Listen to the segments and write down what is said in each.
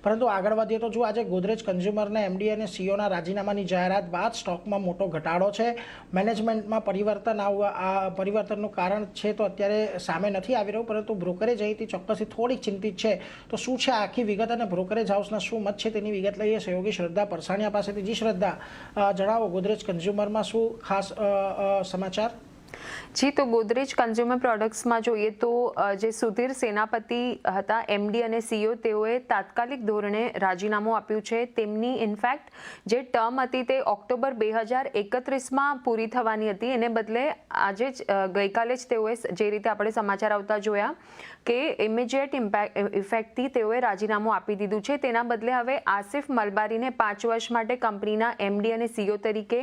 પરંતુ આગળ વધીએ તો જો આજે ગોદરેજ કન્ઝ્યુમરના એમડી અને સીઈઓના રાજીનામાની જાહેરાત બાદ સ્ટોકમાં મોટો ઘટાડો છે. મેનેજમેન્ટમાં પરિવર્તનનું કારણ છે તો અત્યારે સામે નથી આવી રહ્યું, પરંતુ બ્રોકરેજ અહીંથી ચોક્કસથી થોડીક ચિંતિત છે. તો શું છે આખી વિગત અને બ્રોકરેજ હાઉસના શું મત છે તેની વિગત લઈએ સહયોગી શ્રદ્ધા પરસાણિયા પાસેથી. જી શ્રદ્ધા, જણાવો ગોદરેજ કન્ઝ્યુમરમાં શું ખાસ સમાચાર? જી, તો ગોદરેજ કન્ઝ્યુમર પ્રોડક્ટ્સમાં જોઈએ તો જે સુધીર સેનાપતિ હતા એમડી અને સીઈઓ, તેઓએ તાત્કાલિક ધોરણે રાજીનામું આપ્યું છે. તેમની ઇનફેક્ટ જે ટર્મ હતી તે ઓક્ટોબર 2031માં પૂરી થવાની હતી. એને બદલે આજે જ ગઈકાલે જ તેઓએ જે રીતે આપણે સમાચાર આવતા જોયા કે ઇમિડિયેટ ઇફેક્ટથી તેઓએ રાજીનામું આપી દીધું છે. તેના બદલે હવે આસિફ મલબારીને 5 વર્ષ માટે કંપનીના એમડી અને સીઈઓ તરીકે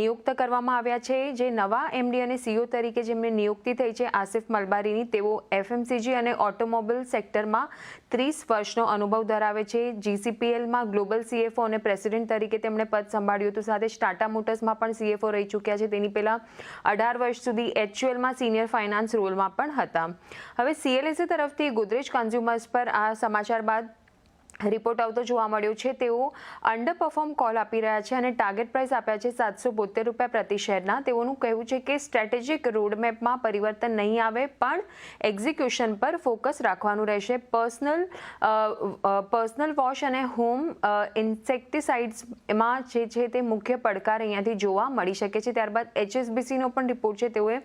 નિયુક્ત કરવામાં આવ્યા છે. જે નવા એમડી અને સીઈઓ તરીકે જેમની નિયુક્તિ થઈ છે આસિફ મલબારીની, તેઓ એફએમસીજી અને ઓટોમોબાઈલ સેક્ટરમાં 30 વર્ષનો અનુભવ ધરાવે છે. જીસીપીએલમાં ગ્લોબલ સીએફઓ અને પ્રેસિડેન્ટ તરીકે તેમણે પદ સંભાળ્યું હતું. સાથે જ ટાટા મોટર્સમાં પણ સીએફઓ રહી ચૂક્યા છે. તેની પહેલા 18 વર્ષ સુધી એચયુએલમાં સિનિયર ફાઇનાન્સ રોલમાં પણ હતા. હવે સીએલએસએ તરફથી ગોદરેજ કન્ઝ્યુમર્સ પર આ સમાચાર બાદ રિપોર્ટ આવતો જોવા મળ્યો છે. તેઓ અંડર પરફોર્મ કોલ આપી રહ્યા છે અને ટાર્ગેટ પ્રાઇસ આપ્યા છે ₹772 પ્રતિ શેરના. તેઓનું કહેવું છે કે સ્ટ્રેટેજિક રોડમેપમાં પરિવર્તન નહીં આવે, પણ એક્ઝિક્યુશન પર ફોકસ રાખવાનું રહેશે. પર્સનલ વોશ અને હોમ ઇન્સેક્ટિસાઇડ્સમાં જે છે તે મુખ્ય પડકાર અહીંયાથી જોવા મળી શકે છે. ત્યારબાદ HSBCનો પણ રિપોર્ટ છે. તેઓએ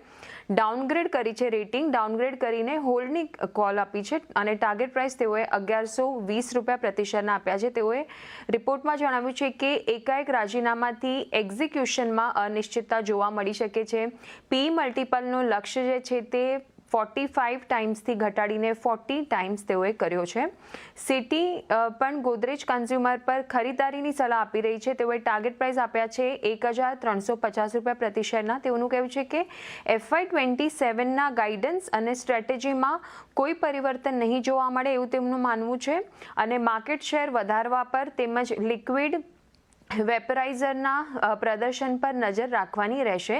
ડાઉનગ્રેડ કરી છે, રેટિંગ ડાઉનગ્રેડ કરીને હોલ્ડની કોલ આપી છે અને ટાર્ગેટ પ્રાઇસ તેઓએ ₹1120 પ્રતિ શેરના આપ્યા છે. તેઓએ રિપોર્ટમાં જણાવ્યું છે કે એકાએક રાજીનામાથી એક્ઝિક્યુશનમાં અનિશ્ચિતતા જોવા મળી શકે છે. પી મલ્ટિપલનો લક્ષ્ય જે છે તે 45 ટાઈમ્સથી ઘટાડીને 40 ટાઈમ્સ તેઓએ કર્યો છે. સિટી પણ ગોદરેજ કન્ઝ્યુમર પર ખરીદારીની સલાહ આપી રહી છે. તેઓએ ટાર્ગેટ પ્રાઇસ આપ્યા છે ₹1350 પ્રતિ શેરના. તેઓનું કહેવું છે કે FY27ના ગાઈડન્સ અને સ્ટ્રેટેજીમાં કોઈ પરિવર્તન નહીં જોવા મળે એવું તેમનું માનવું છે અને માર્કેટ શેર વધારવા પર તેમજ લિક્વિડ વેપરાઇઝરના પ્રદર્શન પર નજર રાખવાની રહેશે.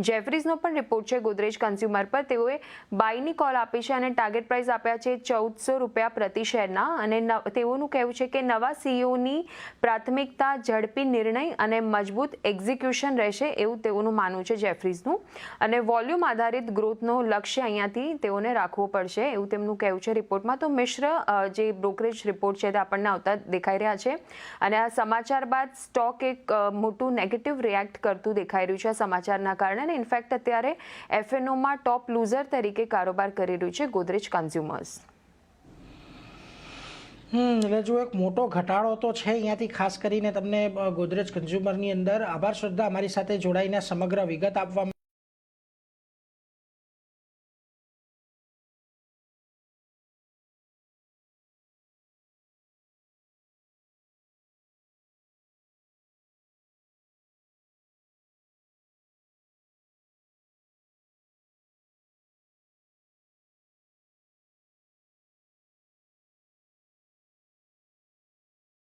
જેફરીઝનો પણ રિપોર્ટ છે ગોદરેજ કન્ઝ્યુમર પર. તેઓએ બાયની કોલ આપી છે અને ટાર્ગેટ પ્રાઇસ આપ્યા છે ₹1400 પ્રતિ શેરના અને તેઓનું કહેવું છે કે નવા સીઈઓની પ્રાથમિકતા ઝડપી નિર્ણય અને મજબૂત એક્ઝિક્યુશન રહેશે એવું તેઓનું માનવું છે જેફરીઝનું. અને વોલ્યુમ આધારિત ગ્રોથનો લક્ષ્ય અહીંયાથી તેઓને રાખવો પડશે એવું તેમનું કહેવું છે રિપોર્ટમાં. તો મિશ્ર જે બ્રોકરેજ રિપોર્ટ છે તે આપણને આવતા દેખાઈ રહ્યા છે અને આ સમાચાર બાદ સ્ટોક એક મોટું નેગેટિવ રિએક્ટ કરતું દેખાઈ રહ્યું છે આ સમાચારના કારણે. અને ઇનફેક્ટ અત્યારે એફએનઓમાં ટોપ લૂઝર તરીકે કારોબાર કરી રહ્યું છે ગોદરેજ કન્ઝ્યુમર્સ. એટલે જો એક મોટો ઘટાડો તો છે અહીંયાથી ખાસ કરીને તમને ગોદરેજ કન્ઝ્યુમરની અંદર. આભાર શ્રદ્ધા, અમારી સાથે જોડાઈને સમગ્ર વિગત આપવા.